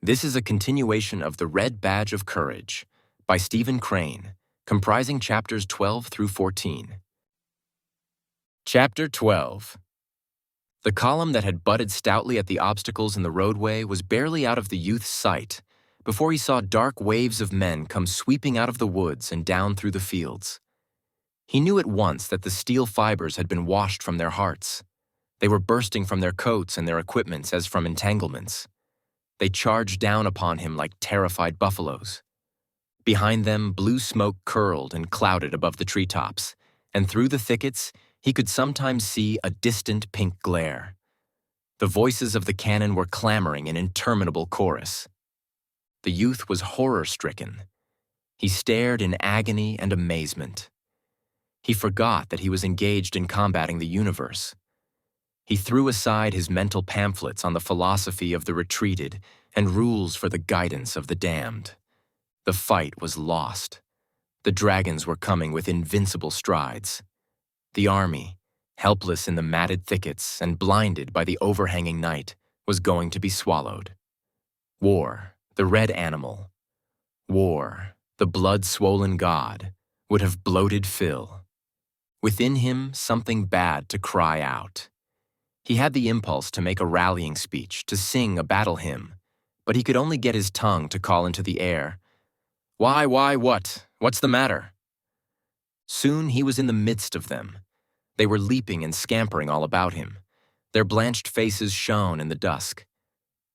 This is a continuation of The Red Badge of Courage by Stephen Crane, comprising chapters 12 through 14. Chapter 12. The column that had butted stoutly at the obstacles in the roadway was barely out of the youth's sight before he saw dark waves of men come sweeping out of the woods and down through the fields. He knew at once that the steel fibers had been washed from their hearts. They were bursting from their coats and their equipments as from entanglements. They charged down upon him like terrified buffaloes. Behind them, blue smoke curled and clouded above the treetops, and through the thickets, he could sometimes see a distant pink glare. The voices of the cannon were clamoring in interminable chorus. The youth was horror-stricken. He stared in agony and amazement. He forgot that he was engaged in combating the universe. He threw aside his mental pamphlets on the philosophy of the retreated and rules for the guidance of the damned. The fight was lost. The dragons were coming with invincible strides. The army, helpless in the matted thickets and blinded by the overhanging night, was going to be swallowed. War, the red animal. War, the blood-swollen god, would have bloated Phil. Within him, something bad to cry out. He had the impulse to make a rallying speech, to sing a battle hymn, but he could only get his tongue to call into the air, "Why, what? What's the matter?" Soon he was in the midst of them. They were leaping and scampering all about him. Their blanched faces shone in the dusk.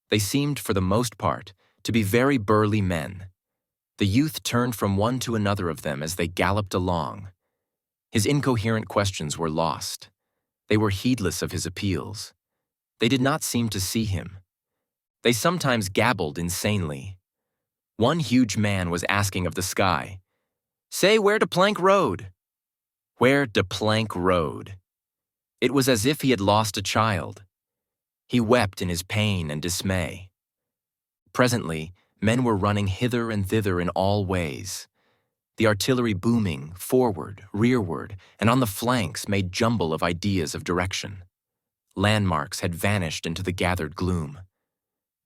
They seemed, for the most part, to be very burly men. The youth turned from one to another of them as they galloped along. His incoherent questions were lost. They were heedless of his appeals. They did not seem to see him. They sometimes gabbled insanely. One huge man was asking of the sky, "Say, where to Plank Road?" Where to Plank Road? It was as if he had lost a child. He wept in his pain and dismay. Presently, men were running hither and thither in all ways. The artillery booming, forward, rearward, and on the flanks made jumble of ideas of direction. Landmarks had vanished into the gathered gloom.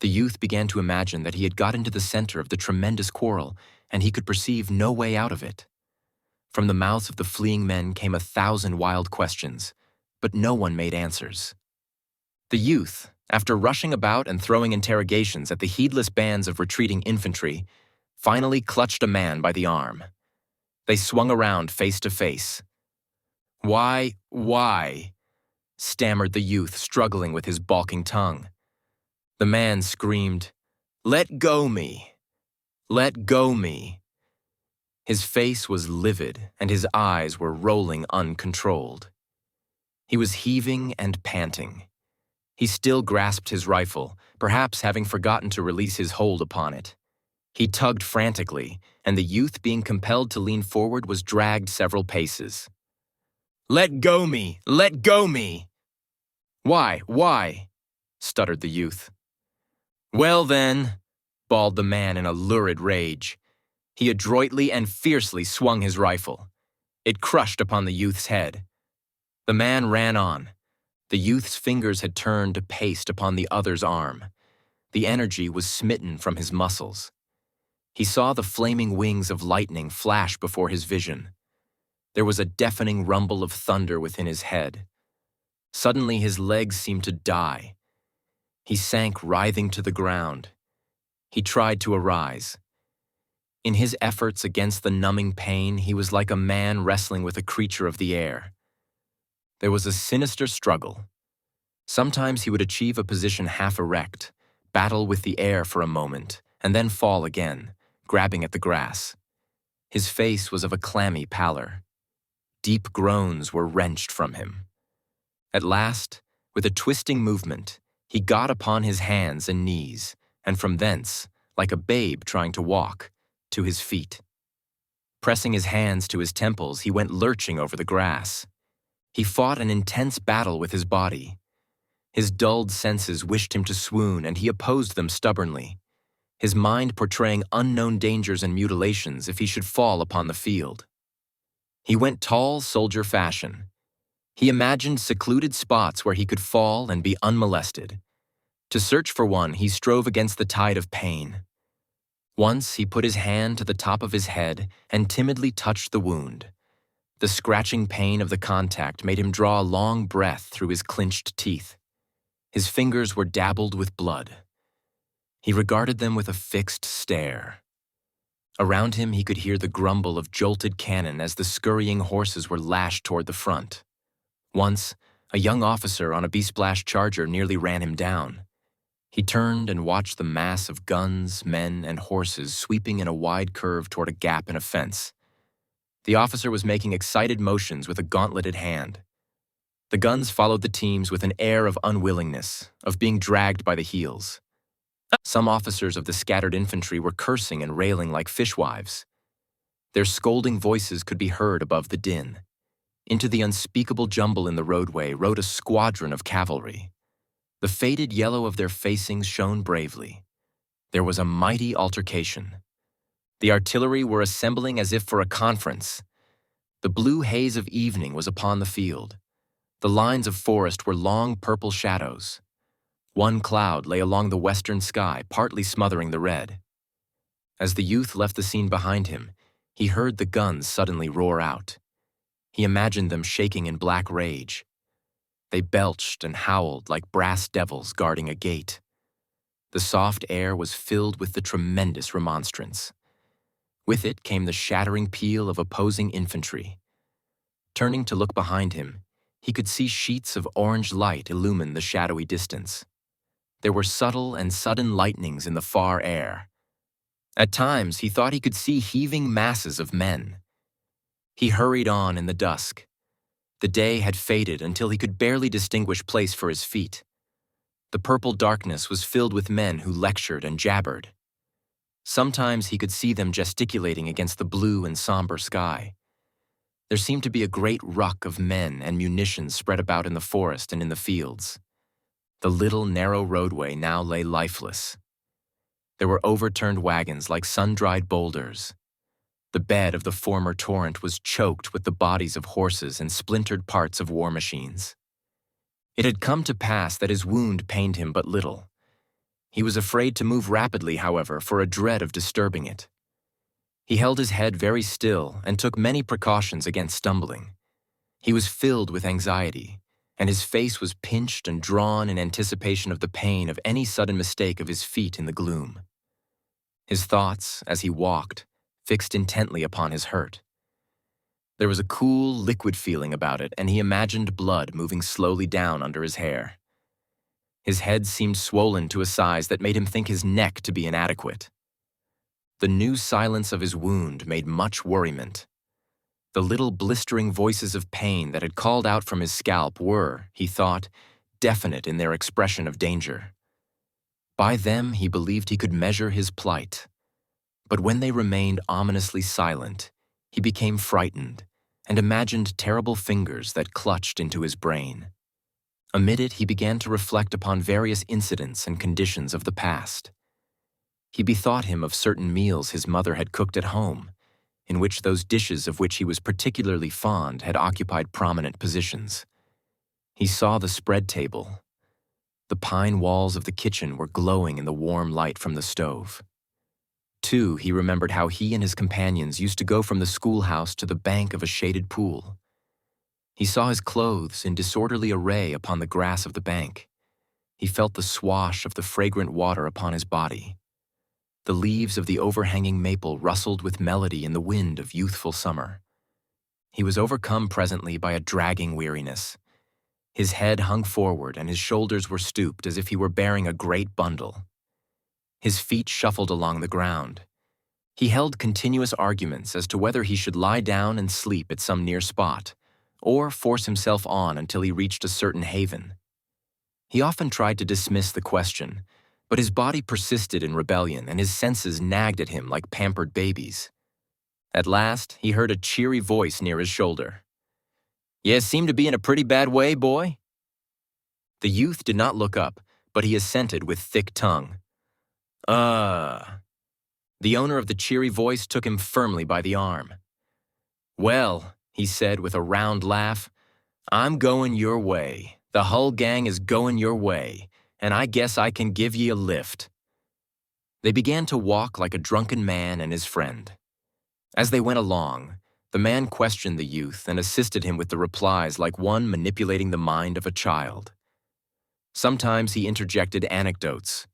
The youth began to imagine that he had got into the center of the tremendous quarrel, and he could perceive no way out of it. From the mouths of the fleeing men came 1,000 wild questions, but no one made answers. The youth, after rushing about and throwing interrogations at the heedless bands of retreating infantry, finally clutched a man by the arm. They swung around face to face. Why, stammered the youth, struggling with his balking tongue. The man screamed, "Let go me! Let go me!" His face was livid, and his eyes were rolling uncontrolled. He was heaving and panting. He still grasped his rifle, perhaps having forgotten to release his hold upon it. He tugged frantically, and the youth, being compelled to lean forward, was dragged several paces. "Let go me! Let go me!" Why?" stuttered the youth. "Well then," bawled the man in a lurid rage. He adroitly and fiercely swung his rifle. It crushed upon the youth's head. The man ran on. The youth's fingers had turned to paste upon the other's arm. The energy was smitten from his muscles. He saw the flaming wings of lightning flash before his vision. There was a deafening rumble of thunder within his head. Suddenly his legs seemed to die. He sank writhing to the ground. He tried to arise. In his efforts against the numbing pain, he was like a man wrestling with a creature of the air. There was a sinister struggle. Sometimes he would achieve a position half erect, battle with the air for a moment, and then fall again, grabbing at the grass. His face was of a clammy pallor. Deep groans were wrenched from him. At last, with a twisting movement, he got upon his hands and knees, and from thence, like a babe trying to walk, to his feet. Pressing his hands to his temples, he went lurching over the grass. He fought an intense battle with his body. His dulled senses wished him to swoon, and he opposed them stubbornly, his mind portraying unknown dangers and mutilations if he should fall upon the field. He went tall soldier fashion. He imagined secluded spots where he could fall and be unmolested. To search for one, he strove against the tide of pain. Once he put his hand to the top of his head and timidly touched the wound. The scratching pain of the contact made him draw a long breath through his clenched teeth. His fingers were dabbled with blood. He regarded them with a fixed stare. Around him he could hear the grumble of jolted cannon as the scurrying horses were lashed toward the front. Once, a young officer on a besplashed charger nearly ran him down. He turned and watched the mass of guns, men, and horses sweeping in a wide curve toward a gap in a fence. The officer was making excited motions with a gauntleted hand. The guns followed the teams with an air of unwillingness, of being dragged by the heels. Some officers of the scattered infantry were cursing and railing like fishwives. Their scolding voices could be heard above the din. Into the unspeakable jumble in the roadway rode a squadron of cavalry. The faded yellow of their facings shone bravely. There was a mighty altercation. The artillery were assembling as if for a conference. The blue haze of evening was upon the field. The lines of forest were long purple shadows. One cloud lay along the western sky, partly smothering the red. As the youth left the scene behind him, he heard the guns suddenly roar out. He imagined them shaking in black rage. They belched and howled like brass devils guarding a gate. The soft air was filled with the tremendous remonstrance. With it came the shattering peal of opposing infantry. Turning to look behind him, he could see sheets of orange light illumine the shadowy distance. There were subtle and sudden lightnings in the far air. At times, he thought he could see heaving masses of men. He hurried on in the dusk. The day had faded until he could barely distinguish place for his feet. The purple darkness was filled with men who lectured and jabbered. Sometimes he could see them gesticulating against the blue and somber sky. There seemed to be a great ruck of men and munitions spread about in the forest and in the fields. The little narrow roadway now lay lifeless. There were overturned wagons like sun-dried boulders. The bed of the former torrent was choked with the bodies of horses and splintered parts of war machines. It had come to pass that his wound pained him but little. He was afraid to move rapidly, however, for a dread of disturbing it. He held his head very still and took many precautions against stumbling. He was filled with anxiety, and his face was pinched and drawn in anticipation of the pain of any sudden mistake of his feet in the gloom. His thoughts, as he walked, fixed intently upon his hurt. There was a cool, liquid feeling about it, and he imagined blood moving slowly down under his hair. His head seemed swollen to a size that made him think his neck to be inadequate. The new silence of his wound made much worriment. The little blistering voices of pain that had called out from his scalp were, he thought, definite in their expression of danger. By them he believed he could measure his plight. But when they remained ominously silent, he became frightened and imagined terrible fingers that clutched into his brain. Amid it, he began to reflect upon various incidents and conditions of the past. He bethought him of certain meals his mother had cooked at home, in which those dishes of which he was particularly fond had occupied prominent positions. He saw the spread table. The pine walls of the kitchen were glowing in the warm light from the stove. Too, he remembered how he and his companions used to go from the schoolhouse to the bank of a shaded pool. He saw his clothes in disorderly array upon the grass of the bank. He felt the swash of the fragrant water upon his body. The leaves of the overhanging maple rustled with melody in the wind of youthful summer. He was overcome presently by a dragging weariness. His head hung forward and his shoulders were stooped as if he were bearing a great bundle. His feet shuffled along the ground. He held continuous arguments as to whether he should lie down and sleep at some near spot, or force himself on until he reached a certain haven. He often tried to dismiss the question, but his body persisted in rebellion and his senses nagged at him like pampered babies. At last, he heard a cheery voice near his shoulder. "You seem to be in a pretty bad way, boy?" The youth did not look up, but he assented with thick tongue. The owner of the cheery voice took him firmly by the arm. "Well," he said with a round laugh, "I'm going your way. The Hull gang is going your way. and I guess I can give ye a lift." They began to walk like a drunken man and his friend. As they went along, the man questioned the youth and assisted him with the replies like one manipulating the mind of a child. Sometimes he interjected anecdotes.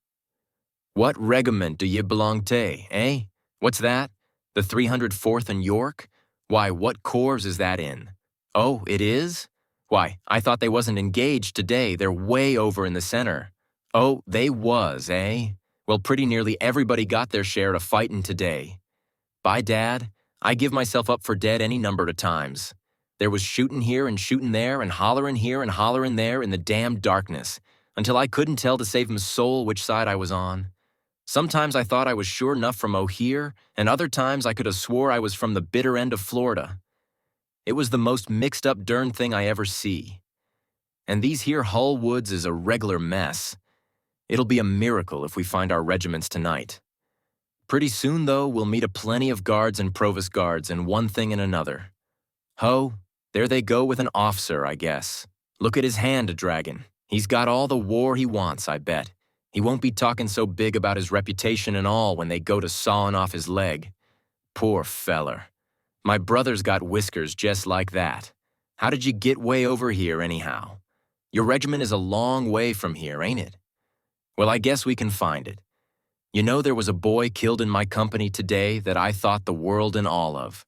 "What regiment do ye belong to, eh? What's that? The 304th and York? Why, what corps is that in? Oh, it is? Why, I thought they wasn't engaged today. They're way over in the center. Oh, they was, eh? Well, pretty nearly everybody got their share of fightin' today. By Dad, I give myself up for dead any number of times. There was shootin' here and shootin' there and hollerin' here and hollerin' there in the damned darkness, until I couldn't tell to save my soul which side I was on. Sometimes I thought I was sure enough from O'Here, and other times I could have swore I was from the bitter end of Florida. It was the most mixed-up dern thing I ever see. And these here Hull woods is a regular mess. It'll be a miracle if we find our regiments tonight. Pretty soon, though, we'll meet a plenty of guards and provost guards and one thing and another. Ho, there they go with an officer, I guess. Look at his hand, a dragon. He's got all the war he wants, I bet. He won't be talking so big about his reputation and all when they go to sawing off his leg. Poor feller. My brother's got whiskers just like that. How did you get way over here, anyhow? Your regiment is a long way from here, ain't it? Well, I guess we can find it. You know, there was a boy killed in my company today that I thought the world and all of.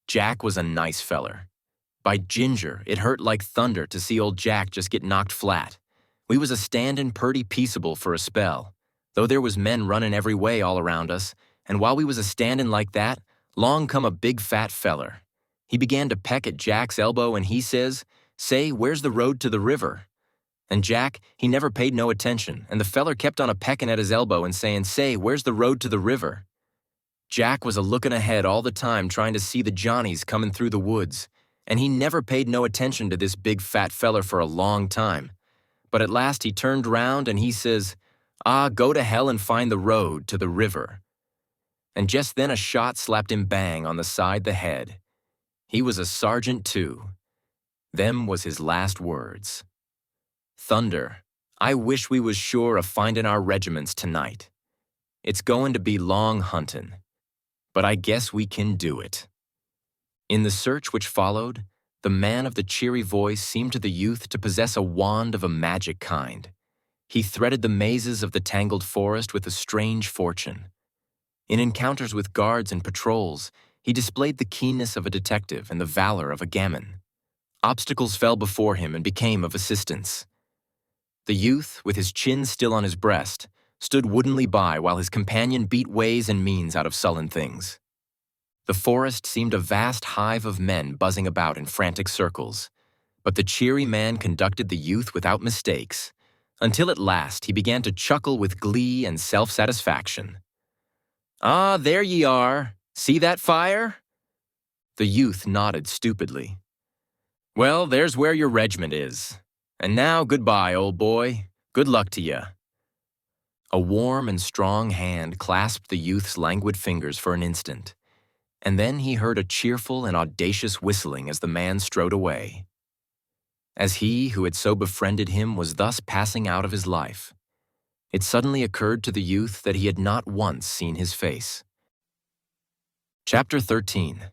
Jack was a nice feller. By ginger, it hurt like thunder to see old Jack just get knocked flat. We was a-standin' purty peaceable for a spell, though there was men runnin' every way all around us, and while we was a-standin' like that, long come a big fat feller. He began to peck at Jack's elbow and he says, "Say, where's the road to the river?" And Jack, he never paid no attention, and the feller kept on a-peckin' at his elbow and saying, "Say, where's the road to the river?" Jack was a-lookin' ahead all the time trying to see the Johnnies comin' through the woods, and he never paid no attention to this big fat feller for a long time. But at last he turned round and he says, "Ah, go to hell and find the road to the river." And just then a shot slapped him bang on the side the head. He was a sergeant too. Them was his last words. Thunder, I wish we was sure of finding our regiments tonight. It's going to be long huntin', but I guess we can do it. In the search which followed, the man of the cheery voice seemed to the youth to possess a wand of a magic kind. He threaded the mazes of the tangled forest with a strange fortune. In encounters with guards and patrols, he displayed the keenness of a detective and the valor of a gamin. Obstacles fell before him and became of assistance. The youth, with his chin still on his breast, stood woodenly by while his companion beat ways and means out of sullen things. The forest seemed a vast hive of men buzzing about in frantic circles, but the cheery man conducted the youth without mistakes, until at last he began to chuckle with glee and self-satisfaction. "Ah, there ye are. See that fire?" The youth nodded stupidly. "Well, there's where your regiment is. And now, goodbye, old boy. Good luck to ye." A warm and strong hand clasped the youth's languid fingers for an instant, and then he heard a cheerful and audacious whistling as the man strode away. As he who had so befriended him was thus passing out of his life, it suddenly occurred to the youth that he had not once seen his face. Chapter 13.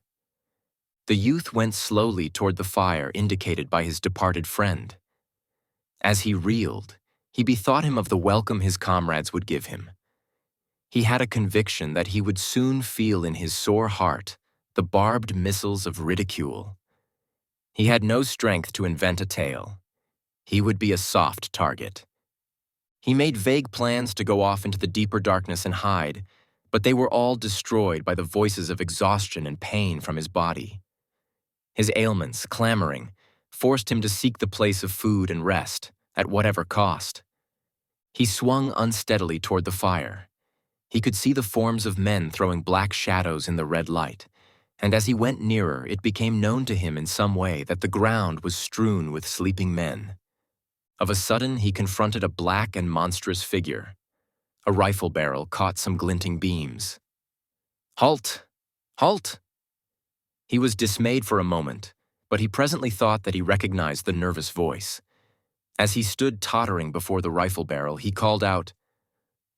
The youth went slowly toward the fire indicated by his departed friend. As he reeled, he bethought him of the welcome his comrades would give him. He had a conviction that he would soon feel in his sore heart the barbed missiles of ridicule. He had no strength to invent a tale. He would be a soft target. He made vague plans to go off into the deeper darkness and hide, but they were all destroyed by the voices of exhaustion and pain from his body. His ailments, clamoring, forced him to seek the place of food and rest, at whatever cost. He swung unsteadily toward the fire. He could see the forms of men throwing black shadows in the red light, and as he went nearer, it became known to him in some way that the ground was strewn with sleeping men. Of a sudden, he confronted a black and monstrous figure. A rifle barrel caught some glinting beams. "Halt! Halt!" He was dismayed for a moment, but he presently thought that he recognized the nervous voice. As he stood tottering before the rifle barrel, he called out,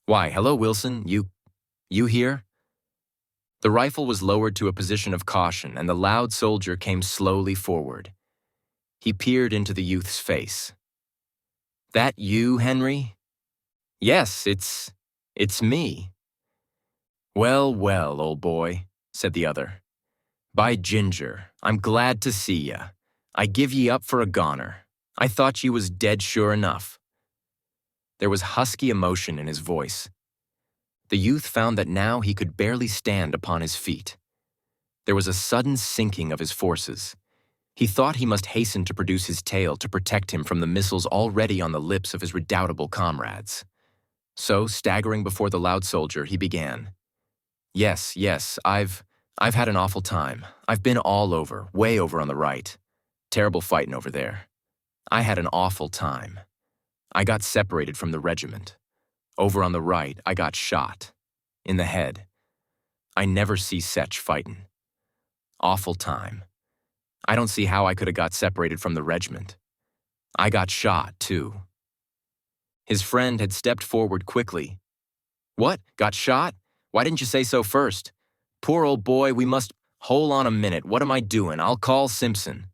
"Why, hello, Wilson, you here?" The rifle was lowered to a position of caution, and the loud soldier came slowly forward. He peered into the youth's face. "That you, Henry?" "Yes, it's me." "Well, well, old boy," said the other. "By ginger, I'm glad to see ya. I give ye up for a goner. I thought ye was dead sure enough." There was husky emotion in his voice. The youth found that now he could barely stand upon his feet. There was a sudden sinking of his forces. He thought he must hasten to produce his tale to protect him from the missiles already on the lips of his redoubtable comrades. So, staggering before the loud soldier, he began. Yes, I've had an awful time. I've been all over, way over on the right. Terrible fighting over there. I had an awful time. I got separated from the regiment. Over on the right, I got shot. In the head. I never see sech fightin'. Awful time. I don't see how I could have got separated from the regiment. I got shot, too. His friend had stepped forward quickly. "What? Got shot? Why didn't you say so first? Poor old boy, we must— Hold on a minute, what am I doing? I'll call Simpson."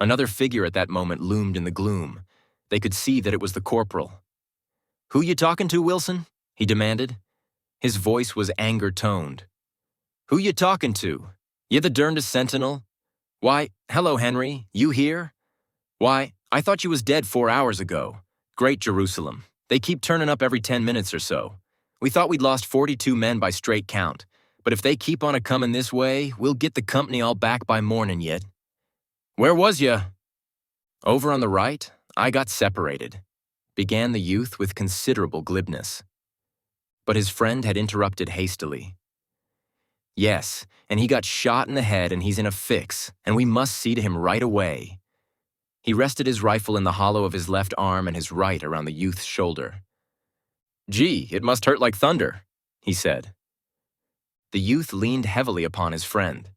Another figure at that moment loomed in the gloom. They could see that it was the corporal. "Who you talking to, Wilson?" he demanded. His voice was anger-toned. "Who you talking to? You the derndest sentinel? Why, hello, Henry, you here? Why, I thought you was dead 4 hours ago. Great Jerusalem. They keep turning up every 10 minutes or so. We thought we'd lost 42 men by straight count, but if they keep on a-comin' this way, we'll get the company all back by morning yet." "Where was ya?" "Over on the right, I got separated," began the youth with considerable glibness. But his friend had interrupted hastily. "Yes, and he got shot in the head and he's in a fix, and we must see to him right away." He rested his rifle in the hollow of his left arm and his right around the youth's shoulder. "Gee, it must hurt like thunder," he said. The youth leaned heavily upon his friend.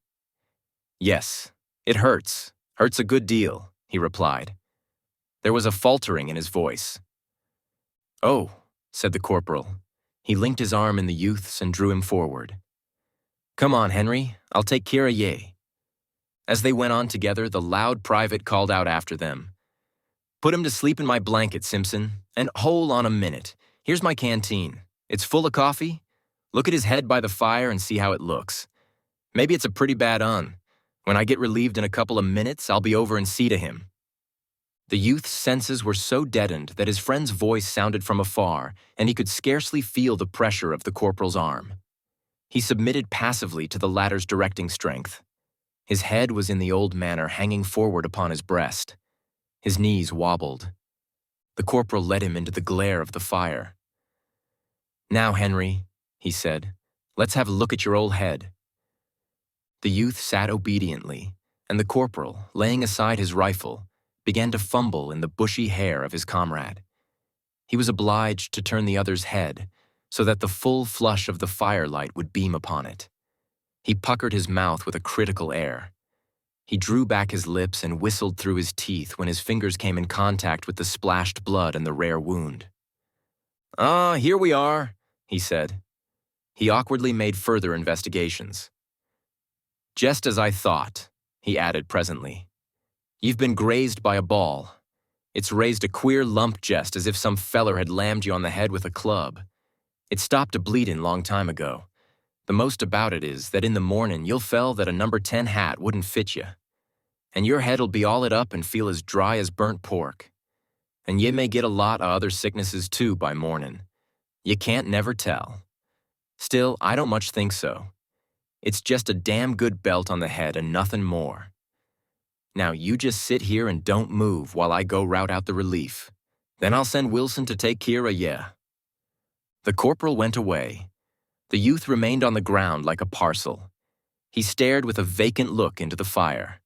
"Yes, it hurts a good deal," he replied. There was a faltering in his voice. "Oh," said the corporal. He linked his arm in the youth's and drew him forward. "Come on, Henry, I'll take care of ye." As they went on together, the loud private called out after them, "Put him to sleep in my blanket, Simpson, and hold on a minute. Here's my canteen. It's full of coffee. Look at his head by the fire and see how it looks. Maybe it's a pretty bad un. When I get relieved in a couple of minutes, I'll be over and see to him." The youth's senses were so deadened that his friend's voice sounded from afar, and he could scarcely feel the pressure of the corporal's arm. He submitted passively to the latter's directing strength. His head was in the old manner hanging forward upon his breast. His knees wobbled. The corporal led him into the glare of the fire. "Now, Henry," he said, "let's have a look at your old head." The youth sat obediently, and the corporal, laying aside his rifle, began to fumble in the bushy hair of his comrade. He was obliged to turn the other's head so that the full flush of the firelight would beam upon it. He puckered his mouth with a critical air. He drew back his lips and whistled through his teeth when his fingers came in contact with the splashed blood and the rare wound. "Ah, here we are," he said. He awkwardly made further investigations. "Just as I thought," he added presently. "You've been grazed by a ball. It's raised a queer lump just as if some feller had lammed you on the head with a club. It stopped a bleedin' long time ago. The most about it is that in the mornin' you'll feel that a number 10 hat wouldn't fit you. And your head'll be all it up and feel as dry as burnt pork. And ye may get a lot of other sicknesses too by mornin'. You can't never tell. Still, I don't much think so. It's just a damn good belt on the head and nothing more. Now you just sit here and don't move while I go rout out the relief. Then I'll send Wilson to take care of ye." The corporal went away. The youth remained on the ground like a parcel. He stared with a vacant look into the fire.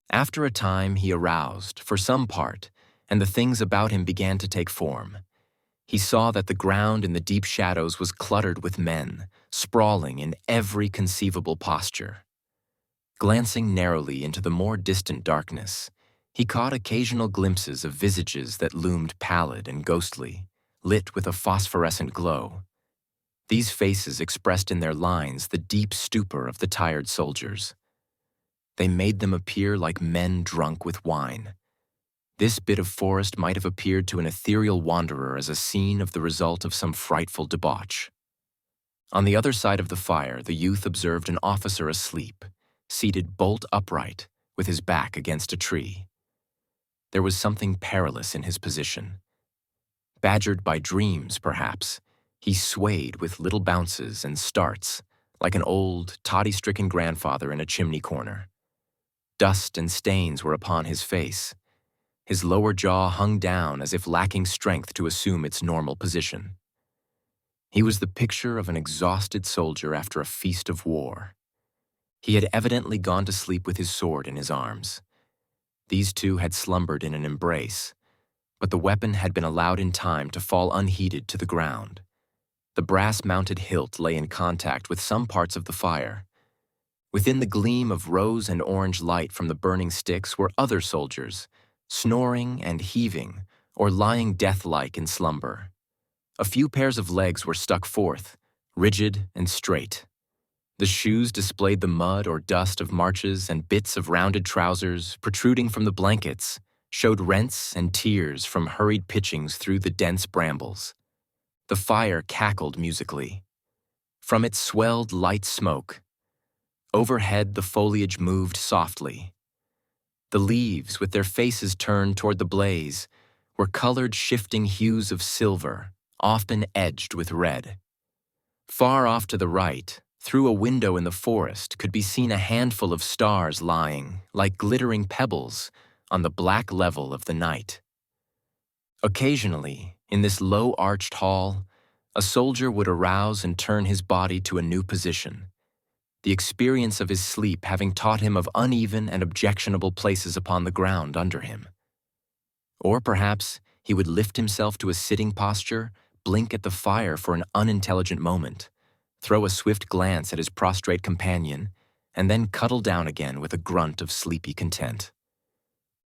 After a time, he aroused, for some part, and the things about him began to take form. He saw that the ground in the deep shadows was cluttered with men, sprawling in every conceivable posture. Glancing narrowly into the more distant darkness, He caught occasional glimpses of visages that loomed pallid and ghostly, lit with a phosphorescent glow. These faces expressed in their lines the deep stupor of the tired soldiers. They made them appear like men drunk with wine. This bit of forest might have appeared to an ethereal wanderer as a scene of the result of some frightful debauch. On the other side of the fire, the youth observed an officer asleep, seated bolt upright, with his back against a tree. There was something perilous in his position. Badgered by dreams, perhaps, he swayed with little bounces and starts, like an old, toddy-stricken grandfather in a chimney corner. Dust and stains were upon his face. His lower jaw hung down as if lacking strength to assume its normal position. He was the picture of an exhausted soldier after a feast of war. He had evidently gone to sleep with his sword in his arms. These two had slumbered in an embrace, but the weapon had been allowed in time to fall unheeded to the ground. The brass-mounted hilt lay in contact with some parts of the fire. Within the gleam of rose and orange light from the burning sticks were other soldiers, snoring and heaving, or lying death-like in slumber. A few pairs of legs were stuck forth, rigid and straight. The shoes displayed the mud or dust of marches, and bits of rounded trousers, protruding from the blankets, showed rents and tears from hurried pitchings through the dense brambles. The fire cackled musically. From it swelled light smoke. Overhead, the foliage moved softly. The leaves, with their faces turned toward the blaze, were colored shifting hues of silver, often edged with red. Far off to the right, through a window in the forest, could be seen a handful of stars lying, like glittering pebbles, on the black level of the night. Occasionally, in this low-arched hall, a soldier would arouse and turn his body to a new position, the experience of his sleep having taught him of uneven and objectionable places upon the ground under him. Or perhaps he would lift himself to a sitting posture, blink at the fire for an unintelligent moment, throw a swift glance at his prostrate companion, and then cuddle down again with a grunt of sleepy content.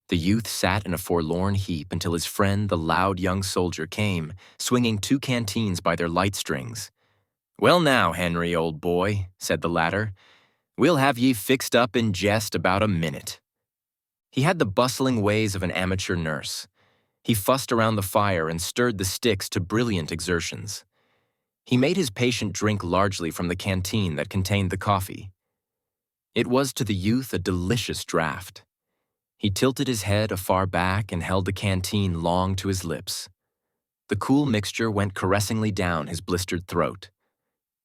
The youth sat in a forlorn heap until his friend, the loud young soldier, came, swinging 2 canteens by their light strings. "Well now, Henry, old boy," said the latter, "we'll have ye fixed up in jest about a minute." He had the bustling ways of an amateur nurse. He fussed around the fire and stirred the sticks to brilliant exertions. He made his patient drink largely from the canteen that contained the coffee. It was to the youth a delicious draught. He tilted his head afar back and held the canteen long to his lips. The cool mixture went caressingly down his blistered throat.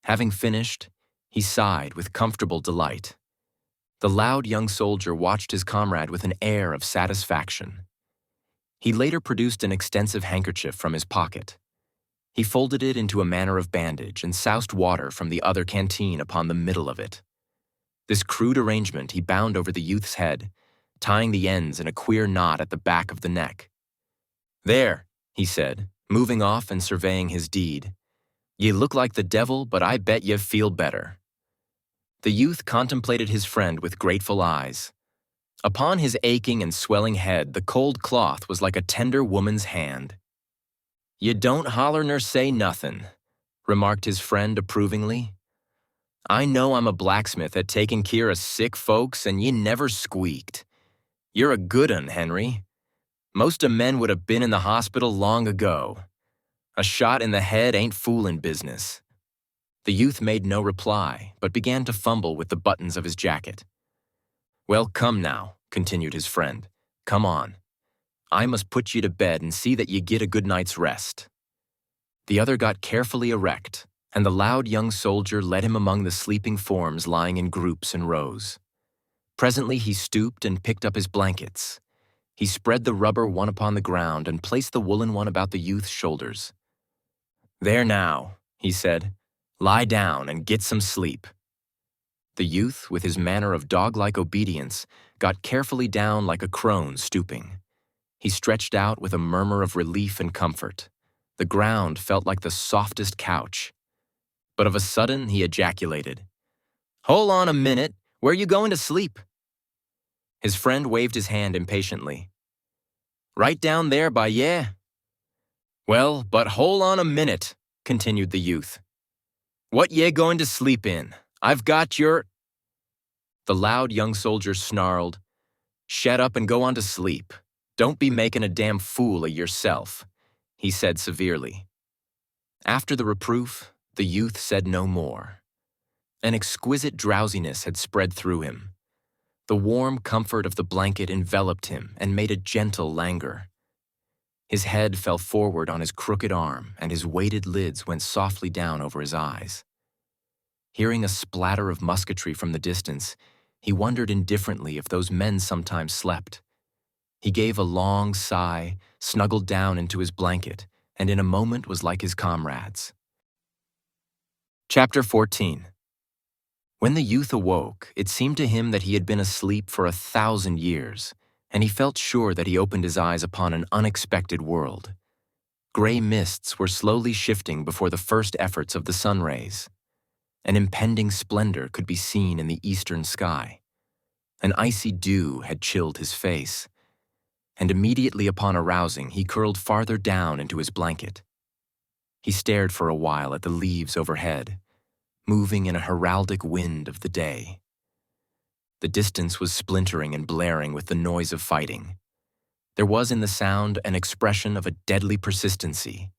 Having finished, he sighed with comfortable delight. The loud young soldier watched his comrade with an air of satisfaction. He later produced an extensive handkerchief from his pocket. He folded it into a manner of bandage and soused water from the other canteen upon the middle of it. This crude arrangement he bound over the youth's head, tying the ends in a queer knot at the back of the neck. "There," he said, moving off and surveying his deed. "Ye look like the devil, but I bet ye feel better." The youth contemplated his friend with grateful eyes. Upon his aching and swelling head, the cold cloth was like a tender woman's hand. "Ye don't holler ner say nothin'," remarked his friend approvingly. "I know I'm a blacksmith at takin' keer of sick folks, and ye never squeaked. You're a good un, Henry. Most o' men would have been in the hospital long ago. A shot in the head ain't foolin' business." The youth made no reply, but began to fumble with the buttons of his jacket. "Well, come now," continued his friend. "Come on. I must put you to bed and see that ye get a good night's rest." The other got carefully erect, and the loud young soldier led him among the sleeping forms lying in groups and rows. Presently he stooped and picked up his blankets. He spread the rubber one upon the ground and placed the woolen one about the youth's shoulders. "There now," he said, "lie down and get some sleep." The youth, with his manner of dog-like obedience, got carefully down like a crone stooping. He stretched out with a murmur of relief and comfort. The ground felt like the softest couch. But of a sudden he ejaculated, "Hold on a minute, where you going to sleep?" His friend waved his hand impatiently. Right down there by ye? Well, but hold on a minute, continued the youth. What ye going to sleep in? I've got your... The loud young soldier snarled, Shut up and go on to sleep. Don't be making a damn fool of yourself, he said severely. After the reproof, the youth said no more. An exquisite drowsiness had spread through him. The warm comfort of the blanket enveloped him and made a gentle languor. His head fell forward on his crooked arm, and his weighted lids went softly down over his eyes. Hearing a splatter of musketry from the distance, he wondered indifferently if those men sometimes slept. He gave a long sigh, snuggled down into his blanket, and in a moment was like his comrades. Chapter 14. When the youth awoke, it seemed to him that he had been asleep for 1,000 years, and he felt sure that he opened his eyes upon an unexpected world. Gray mists were slowly shifting before the first efforts of the sun rays. An impending splendor could be seen in the eastern sky. An icy dew had chilled his face, and immediately upon arousing, he curled farther down into his blanket. He stared for a while at the leaves overhead, moving in a heraldic wind of the day. The distance was splintering and blaring with the noise of fighting. There was in the sound an expression of a deadly persistency,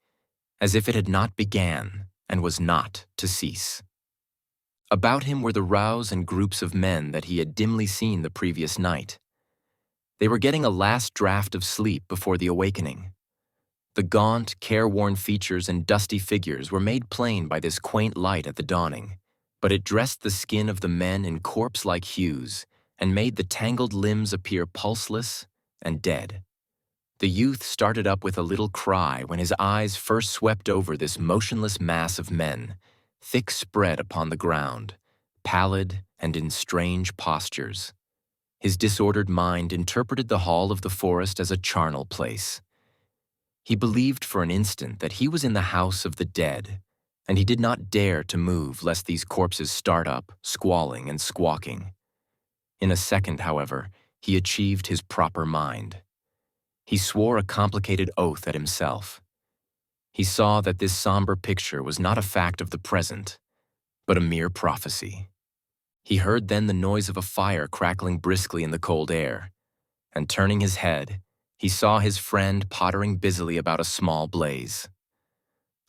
as if it had not began and was not to cease. About him were the rows and groups of men that he had dimly seen the previous night. They were getting a last draught of sleep before the awakening. The gaunt, careworn features and dusty figures were made plain by this quaint light at the dawning, but it dressed the skin of the men in corpse-like hues and made the tangled limbs appear pulseless and dead. The youth started up with a little cry when his eyes first swept over this motionless mass of men, thick spread upon the ground, pallid and in strange postures. His disordered mind interpreted the hall of the forest as a charnel place. He believed for an instant that he was in the house of the dead, and he did not dare to move lest these corpses start up, squalling and squawking. In a second, however, he achieved his proper mind. He swore a complicated oath at himself. He saw that this somber picture was not a fact of the present, but a mere prophecy. He heard then the noise of a fire crackling briskly in the cold air, and turning his head, he saw his friend pottering busily about a small blaze.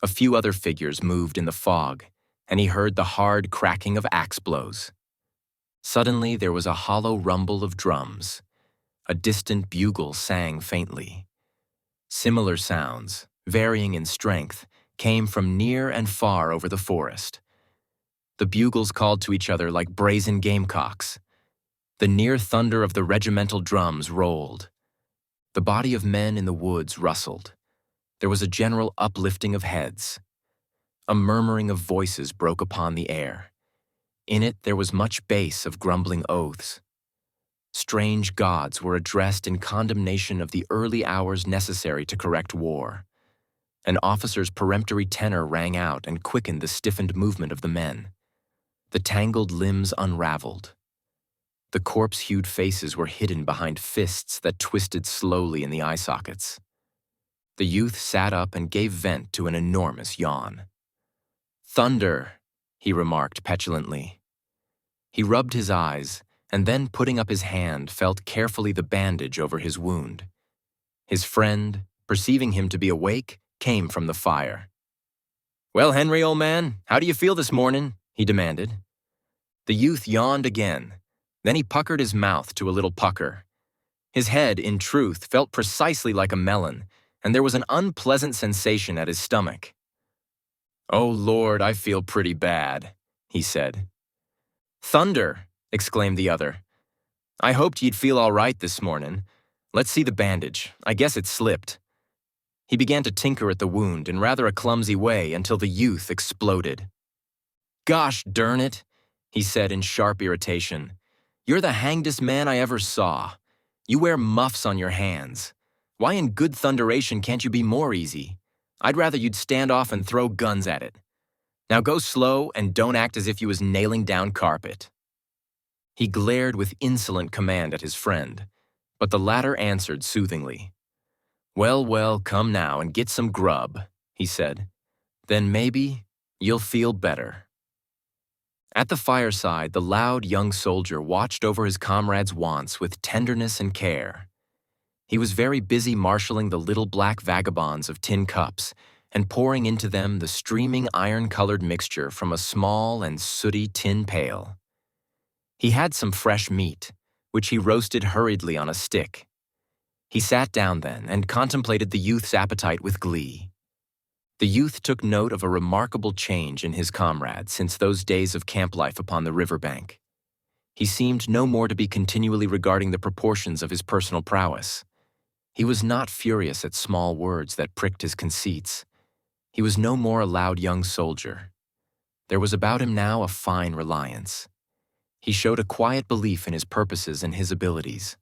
A few other figures moved in the fog, and he heard the hard cracking of axe blows. Suddenly there was a hollow rumble of drums. A distant bugle sang faintly. Similar sounds, varying in strength, came from near and far over the forest. The bugles called to each other like brazen gamecocks. The near thunder of the regimental drums rolled. The body of men in the woods rustled. There was a general uplifting of heads. A murmuring of voices broke upon the air. In it there was much bass of grumbling oaths. Strange gods were addressed in condemnation of the early hours necessary to correct war. An officer's peremptory tenor rang out and quickened the stiffened movement of the men. The tangled limbs unraveled. The corpse-hued faces were hidden behind fists that twisted slowly in the eye sockets. The youth sat up and gave vent to an enormous yawn. "Thunder," he remarked petulantly. He rubbed his eyes, and then putting up his hand, felt carefully the bandage over his wound. His friend, perceiving him to be awake, came from the fire. "Well, Henry, old man, how do you feel this morning?" he demanded. The youth yawned again. Then he puckered his mouth to a little pucker. His head, in truth, felt precisely like a melon, and there was an unpleasant sensation at his stomach. "Oh, Lord, I feel pretty bad," he said. "Thunder!" exclaimed the other. "I hoped you'd feel all right this morning. Let's see the bandage. I guess it slipped." He began to tinker at the wound in rather a clumsy way until the youth exploded. "Gosh darn it," he said in sharp irritation. "You're the hangdest man I ever saw. You wear muffs on your hands. Why in good thunderation can't you be more easy? I'd rather you'd stand off and throw guns at it. Now go slow and don't act as if you was nailing down carpet." He glared with insolent command at his friend, but the latter answered soothingly. "Well, well, come now and get some grub," he said. "Then maybe you'll feel better." At the fireside, the loud young soldier watched over his comrade's wants with tenderness and care. He was very busy marshaling the little black vagabonds of tin cups and pouring into them the streaming iron-colored mixture from a small and sooty tin pail. He had some fresh meat, which he roasted hurriedly on a stick. He sat down then and contemplated the youth's appetite with glee. The youth took note of a remarkable change in his comrade since those days of camp life upon the riverbank. He seemed no more to be continually regarding the proportions of his personal prowess. He was not furious at small words that pricked his conceits. He was no more a loud young soldier. There was about him now a fine reliance. He showed a quiet belief in his purposes and his abilities.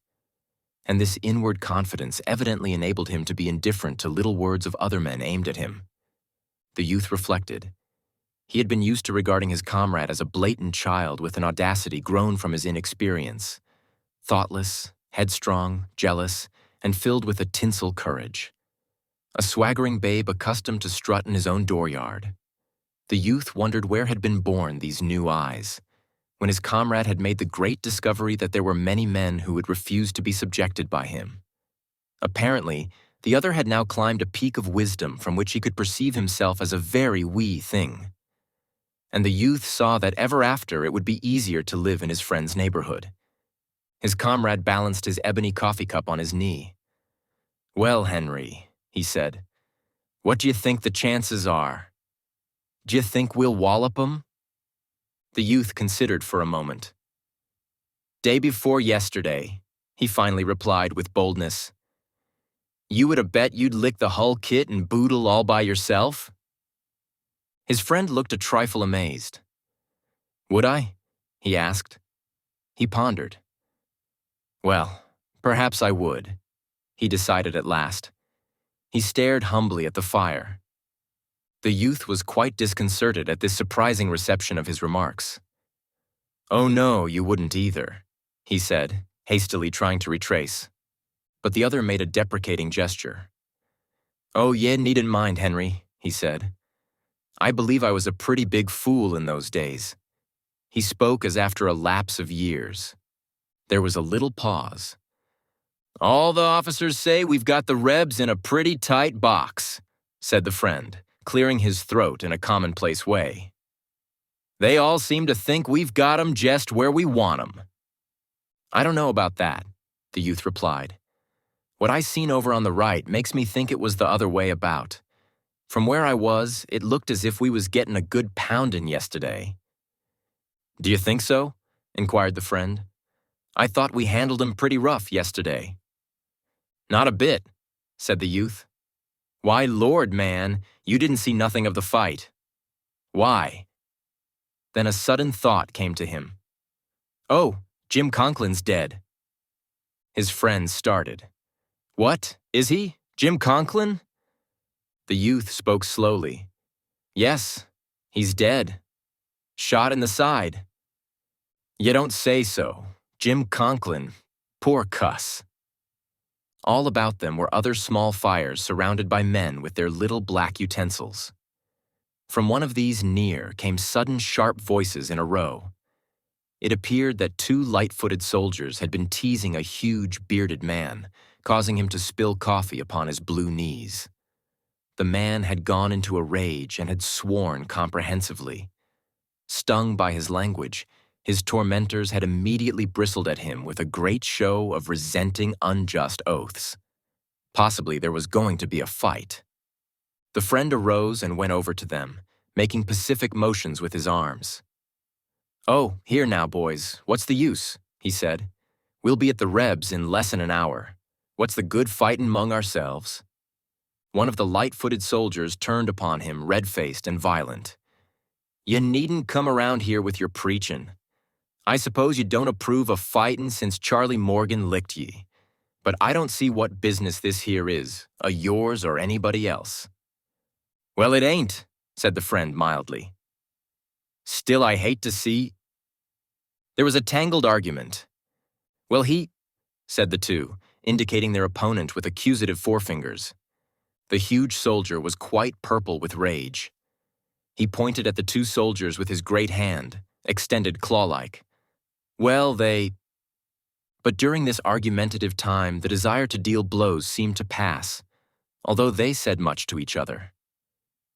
And this inward confidence evidently enabled him to be indifferent to little words of other men aimed at him. The youth reflected. He had been used to regarding his comrade as a blatant child with an audacity grown from his inexperience, thoughtless, headstrong, jealous, and filled with a tinsel courage. A swaggering babe accustomed to strut in his own dooryard. The youth wondered where had been born these new eyes, when his comrade had made the great discovery that there were many men who would refuse to be subjected by him. Apparently, the other had now climbed a peak of wisdom from which he could perceive himself as a very wee thing. And the youth saw that ever after it would be easier to live in his friend's neighborhood. His comrade balanced his ebony coffee cup on his knee. "Well, Henry," he said, "what do you think the chances are? Do you think we'll wallop 'em?" The youth considered for a moment. "Day before yesterday," he finally replied with boldness. "You would have bet you'd lick the hull kit and boodle all by yourself?" His friend looked a trifle amazed. "Would I?" he asked. He pondered. "Well, perhaps I would," he decided at last. He stared humbly at the fire. The youth was quite disconcerted at this surprising reception of his remarks. "Oh no, you wouldn't either," he said, hastily trying to retrace. But the other made a deprecating gesture. "Oh, ye needn't mind, Henry," he said. "I believe I was a pretty big fool in those days." He spoke as after a lapse of years. There was a little pause. "All the officers say we've got the Rebs in a pretty tight box," said the friend, clearing his throat in a commonplace way. "They all seem to think we've got 'em just where we want 'em." "I don't know about that," the youth replied. "What I seen over on the right makes me think it was the other way about. From where I was, it looked as if we was getting a good poundin' yesterday." "Do you think so?" inquired the friend. "I thought we handled 'em pretty rough yesterday." "Not a bit," said the youth. "Why, Lord, man, you didn't see nothing of the fight." "Why?" Then a sudden thought came to him. "Oh, Jim Conklin's dead." His friend started. "What, is he? Jim Conklin?" The youth spoke slowly. "Yes, he's dead. Shot in the side." "You don't say so. Jim Conklin. Poor cuss." All about them were other small fires surrounded by men with their little black utensils. From one of these near came sudden sharp voices in a row. It appeared that two light-footed soldiers had been teasing a huge bearded man, causing him to spill coffee upon his blue knees. The man had gone into a rage and had sworn comprehensively. Stung by his language, his tormentors had immediately bristled at him with a great show of resenting unjust oaths. Possibly there was going to be a fight. The friend arose and went over to them, making pacific motions with his arms. "Oh, here now, boys, what's the use?" he said. "We'll be at the Rebs in less than an hour. What's the good fightin' 'mong ourselves?" One of the light-footed soldiers turned upon him, red-faced and violent. "You needn't come around here with your preachin'. I suppose you don't approve of fightin' since Charlie Morgan licked ye. But I don't see what business this here is, yours or anybody else." "Well, it ain't," said the friend mildly. "Still, I hate to see—" There was a tangled argument. Well, said the two, indicating their opponent with accusative forefingers. The huge soldier was quite purple with rage. He pointed at the two soldiers with his great hand, extended claw-like. Well, But during this argumentative time, the desire to deal blows seemed to pass, although they said much to each other.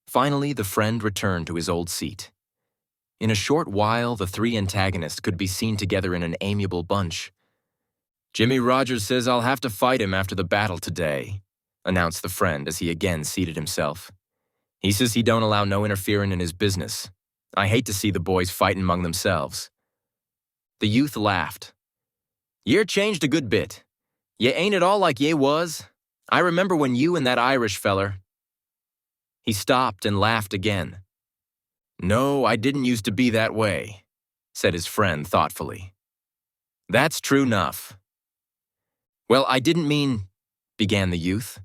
Finally, the friend returned to his old seat. In a short while, the three antagonists could be seen together in an amiable bunch. "Jimmy Rogers says I'll have to fight him after the battle today," announced the friend as he again seated himself. "He says he don't allow no interfering in his business. I hate to see the boys fighting among themselves." The youth laughed. "Ye're changed a good bit. Ye ain't at all like ye was. I remember when you and that Irish feller—" He stopped and laughed again. "No, I didn't used to be that way," said his friend thoughtfully. "That's true enough." "Well, I didn't mean—" began the youth.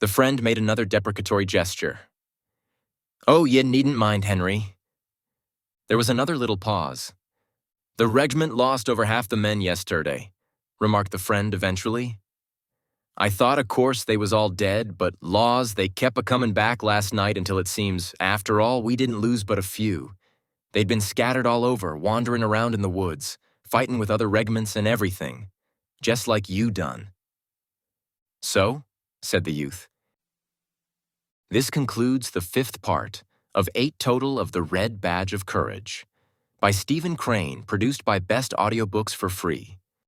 The friend made another deprecatory gesture. "Oh, ye needn't mind, Henry." There was another little pause. "The regiment lost over half the men yesterday," remarked the friend eventually. "I thought, of course, they was all dead, but laws, they kep' a-comin' back last night until it seems, after all, we didn't lose but a few. They'd been scattered all over, wandering around in the woods, fighting with other regiments and everything, just like you done." "So?" said the youth. This concludes the 5th part of 8 total of The Red Badge of Courage by Stephen Crane, produced by Best Audiobooks for free.